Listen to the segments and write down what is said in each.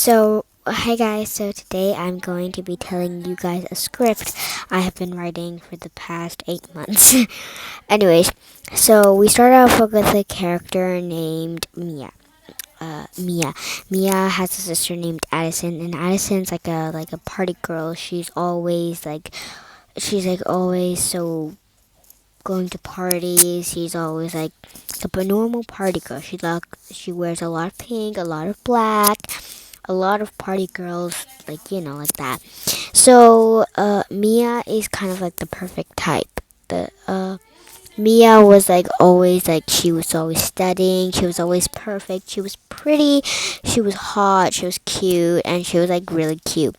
Hi guys. So today I'm going to be telling you guys a script I have been writing for the past 8 months. Anyways, so we start off with a character named Mia. Mia. Mia has a sister named Addison, and Addison's like a party girl. She's always so going to parties. She's always like a normal party girl. She wears a lot of pink, a lot of black, a lot of party girls, like that. So Mia is kind of like the perfect type. The Mia was she was always studying. She was always perfect. She was pretty. She was hot. She was cute, and she was like really cute.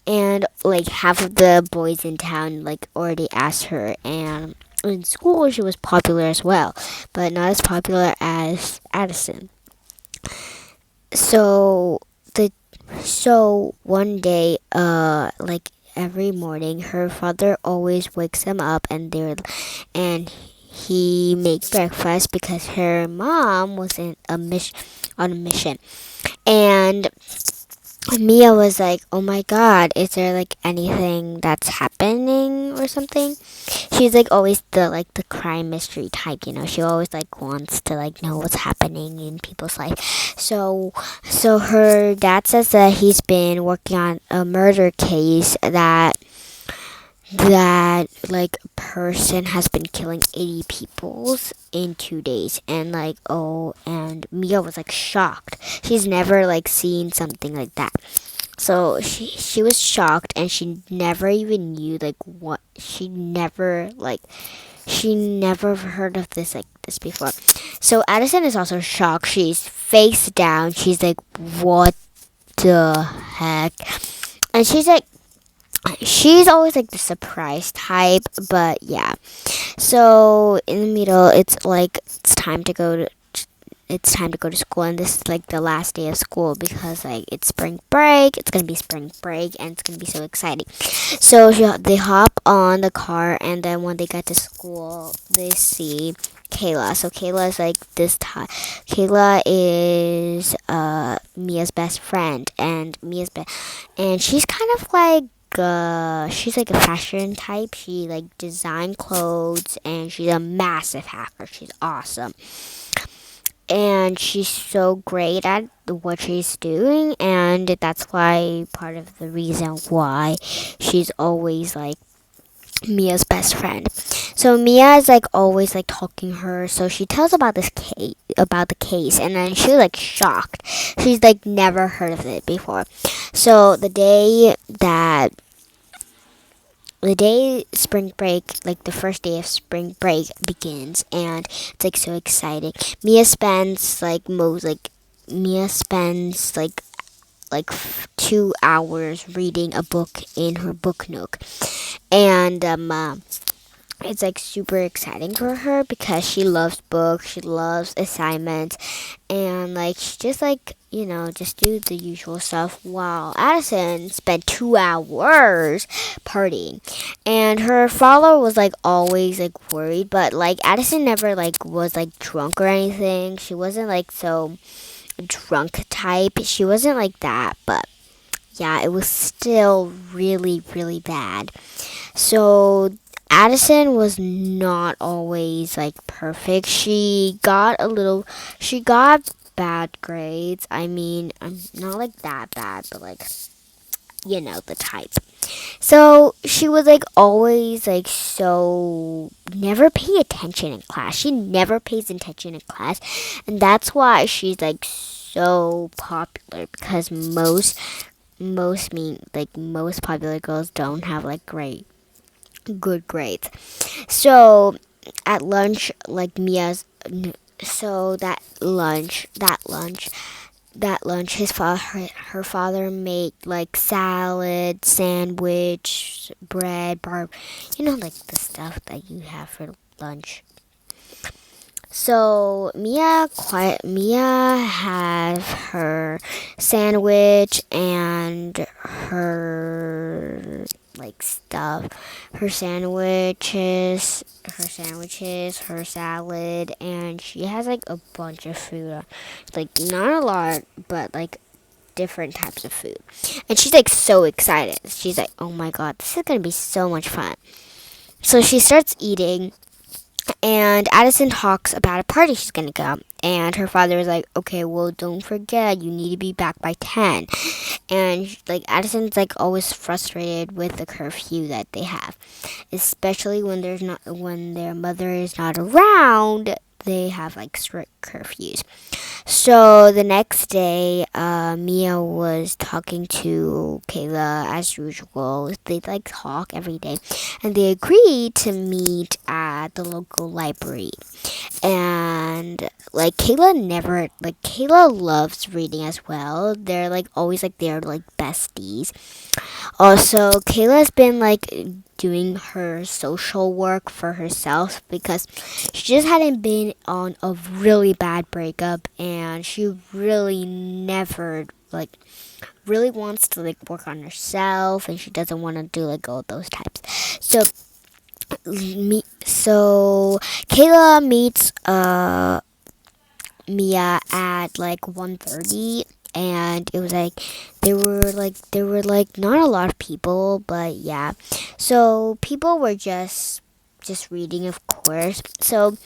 And like half of the boys in town like already asked her, and in school she was popular as well, but not as popular as Addison. So the so one day, like every morning, her father always wakes him up, and he makes breakfast because her mom was on a mission, and Mia was like, "Oh my God, is there like anything that's happening or something?" She's like always the crime mystery type, you know. She always like wants to like know what's happening in people's life. So her dad says that he's been working on a murder case that like a person has been killing 80 peoples in 2 days, and and Mia was like shocked. She's never like seen something like that. So she was shocked, and she never even knew like what she never heard of this before. So Addison is also shocked. She's face down. She's like, what the heck? And she's always like the surprise type, but yeah. So in the middle, it's time to go to school, and this is like the last day of school because like it's spring break. It's gonna be spring break, and it's gonna be so exciting. So they hop on the car, and then when they get to school, they see Kayla. So Kayla is like this time. Kayla is Mia's best friend, and and she's kind of like she's like a fashion type. She like design clothes, and she's a massive hacker. She's awesome, and she's so great at what she's doing, and that's why part of the reason why she's always like Mia's best friend. So Mia is like always like talking her, so she tells about the case, and then she's like shocked. She's like never heard of it before. So the day spring break, like the first day of spring break begins, and it's like so exciting. Mia spends 2 hours reading a book in her book nook, and it's like super exciting for her because she loves books, she loves assignments, and like she just just do the usual stuff, while Addison spent 2 hours partying. And her father was like always like worried, but like Addison never like was like drunk or anything. She wasn't like so drunk type. She wasn't like that, but yeah, it was still really, really bad. So Addison was not always like perfect. She got bad grades. I mean, not like that bad, but like, you know, the type. So she was like always like so never pay attention in class. She never pays attention in class, and that's why she's like so popular, because most popular girls don't have like good grades. So at lunch, like Mia's, so that lunch, her father made like salad, sandwich, bread, you know, like the stuff that you have for lunch. So Mia had her sandwich and her like stuff, her salad, and she has like a bunch of food. Like not a lot, but like different types of food. And she's like so excited. She's like, oh my god, this is gonna be so much fun. So she starts eating, and Addison talks about a party she's gonna go. And her father is like, okay, well, don't forget, you need to be back by 10. And like Addison's like always frustrated with the curfew that they have, especially when their mother is not around. They have like strict curfews. So the next day, Mia was talking to Kayla as usual. They like talk every day, and they agreed to meet at the local library. And Kayla loves reading as well. They're like always like they're like besties. Also, Kayla's been like doing her social work for herself because she just hadn't been on a really bad breakup, and she really never like really wants to like work on herself, and she doesn't want to do like all those types. So Kayla meets Mia at like 1:30, and it was like there were not a lot of people, but yeah. So people were just reading, of course. So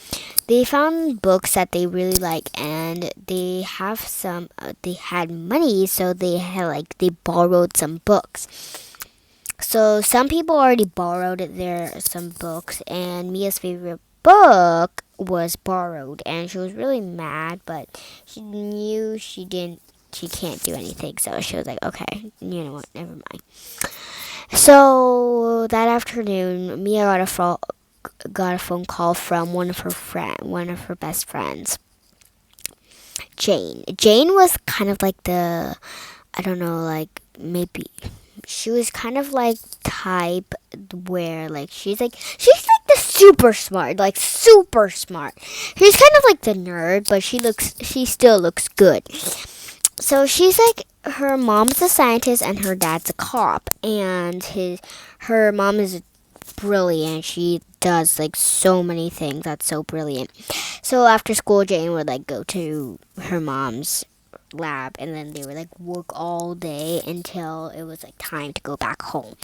they found books that they really like, and they had money, so they borrowed some books. So some people already borrowed some books, and Mia's favorite book was borrowed, and she was really mad, but she knew she can't do anything, so she was like, okay, you know what, never mind. So that afternoon, Mia got a phone call from one of her best friends, Jane. Jane was kind of like I don't know, like maybe she was kind of like type where like she's like the super smart. She's kind of like the nerd, but she still looks good. So she's like, her mom's a scientist and her dad's a cop, and her mom is brilliant. She does like so many things that's so brilliant. So after school, Jane would like go to her mom's lab, and then they would like work all day until it was like time to go back home.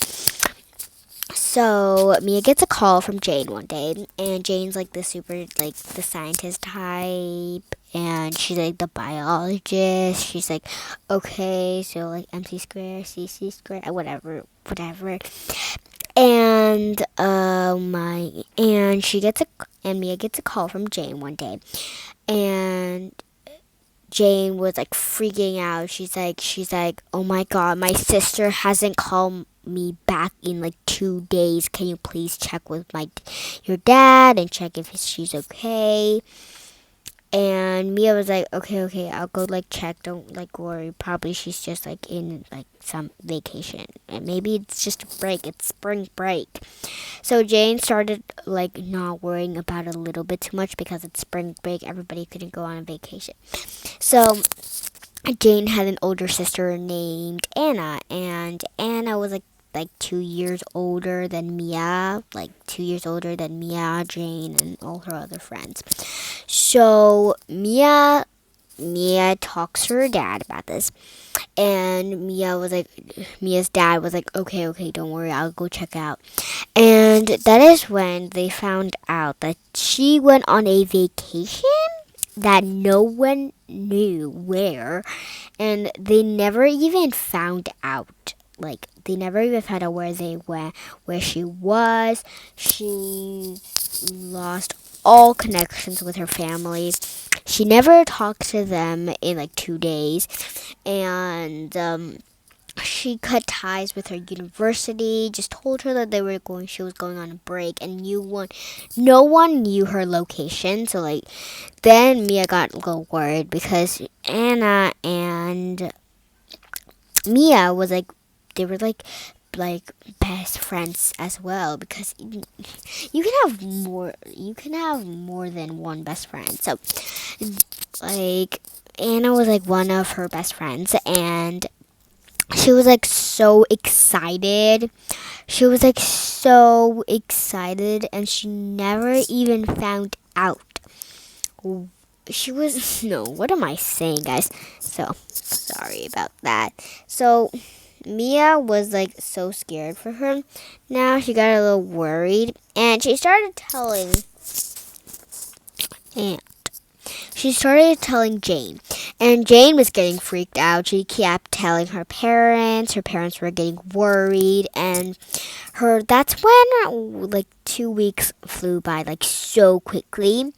So Mia gets a call from Jane one day, and Jane's like the scientist type, and she's like the biologist. She's like, okay, so like MC square, CC square, whatever. And Mia gets a call from Jane one day, and Jane was like freaking out. She's like, oh my god, my sister hasn't called me back in like 2 days. Can you please check with your dad and check if she's okay? And Mia was like, okay, I'll go like check. Don't like worry. Probably she's just like in like some vacation, and maybe it's just a break. It's spring break. So Jane started like not worrying about it a little bit too much because it's spring break. Everybody couldn't go on a vacation. So Jane had an older sister named Anna, and Anna was like 2 years older than Mia, Jane, and all her other friends. So Mia talks to her dad about this, and Mia's dad was like, okay, don't worry, I'll go check out. And that is when they found out that she went on a vacation that no one knew where, and they never even found out. Like, they never even found out where they went, where she was. She lost all connections with her family. She never talked to them in like 2 days, and she cut ties with her university. Just told her that she was going on a break, and no one knew her location. So like, then Mia got a little worried because Anna and Mia was like, they were like best friends as well, because you can have more than one best friend. So like, Anna was like one of her best friends, and she was like so excited. And she never even found out she was no. What am I saying, guys? So sorry about that. So Mia was like so scared for her. Now she got a little worried, and and she started telling Jane. And Jane was getting freaked out. She kept telling her parents. Her parents were getting worried, and her that's when like 2 weeks flew by like so quickly.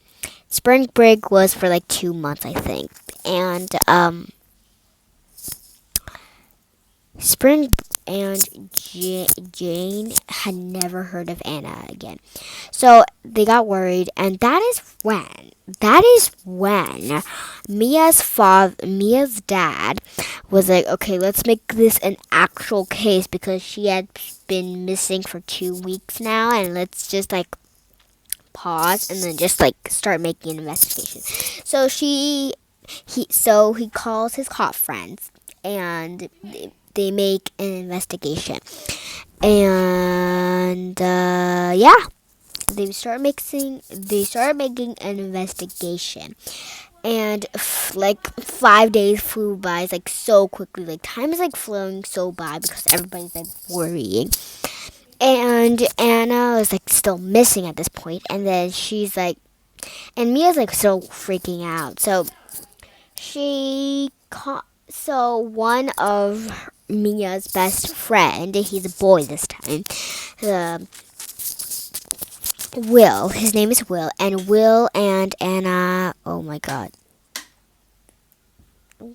Spring break was for like 2 months, I think. And Spring and Jane had never heard of Anna again. So they got worried, and that is when Mia's dad was like, okay, let's make this an actual case because she had been missing for 2 weeks now, and let's just like pause and then just like start making an investigation. So he calls his cop friends, and they make an investigation. And yeah, they started making an investigation. And like 5 days flew by. It's like so quickly. Like time is like flowing so by because everybody's like worrying. And Anna is like still missing at this point. And then she's like, and Mia's like still freaking out. So one of Mia's best friend, he's a boy this time, Will. His name is Will, and Will and Anna. Oh my God. Will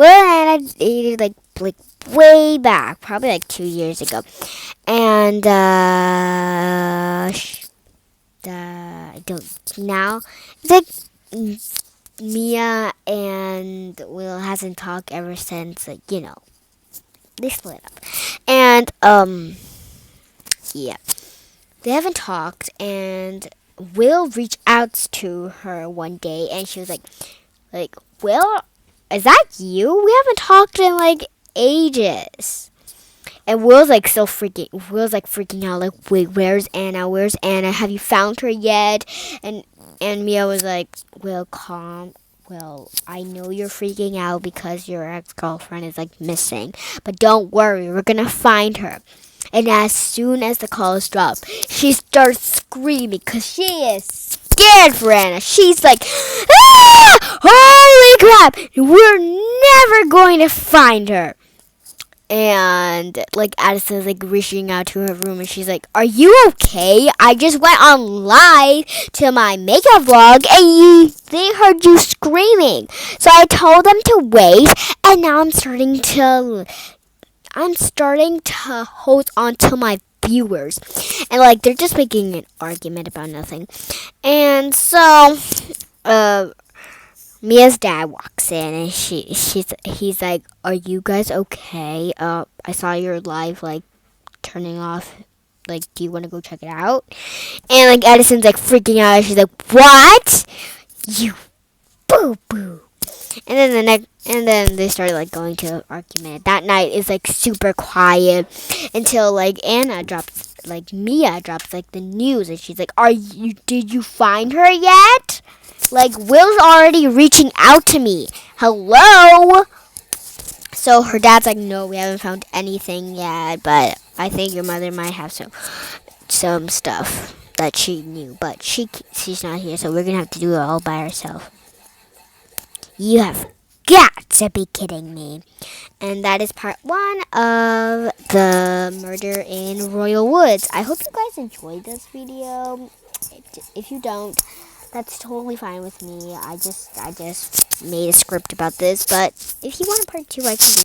and Anna dated like way back, probably like 2 years ago, and I don't now. It's like Mia and Will hasn't talked ever since, like, they split up. And yeah. They haven't talked, and Will reached out to her one day, and she was like, Will, is that you? We haven't talked in like ages. And Will's like freaking out, like, wait, where's Anna? Where's Anna? Have you found her yet? And Mia was like, Will, calm. Well, I know you're freaking out because your ex-girlfriend is like missing, but don't worry, we're gonna find her. And as soon as the calls drop, she starts screaming because she is scared for Anna. She's like, ah! Holy crap! We're never going to find her. And like Addison's like reaching out to her room, and she's like, "Are you okay? I just went on live to my makeup vlog, and they heard you screaming. So I told them to wait, and now I'm starting to hold on to my viewers." And like they're just making an argument about nothing. And so Mia's dad walks in, and he's like, "Are you guys okay? I saw your live like turning off. Like, do you want to go check it out?" And like Edison's like freaking out. And she's like, "What? You boo boo." And then they started like going to an argument. That night is like super quiet until like Mia drops like the news, and she's like, did you find her yet? Like, Will's already reaching out to me. Hello? So her dad's like, no, we haven't found anything yet, but I think your mother might have some stuff that she knew, but she's not here, so we're gonna have to do it all by ourselves. You have got to be kidding me. And that is part 1 of the murder in Royal Woods. I hope you guys enjoyed this video. If you don't, that's totally fine with me. I just made a script about this, but if you want a part 2, I can do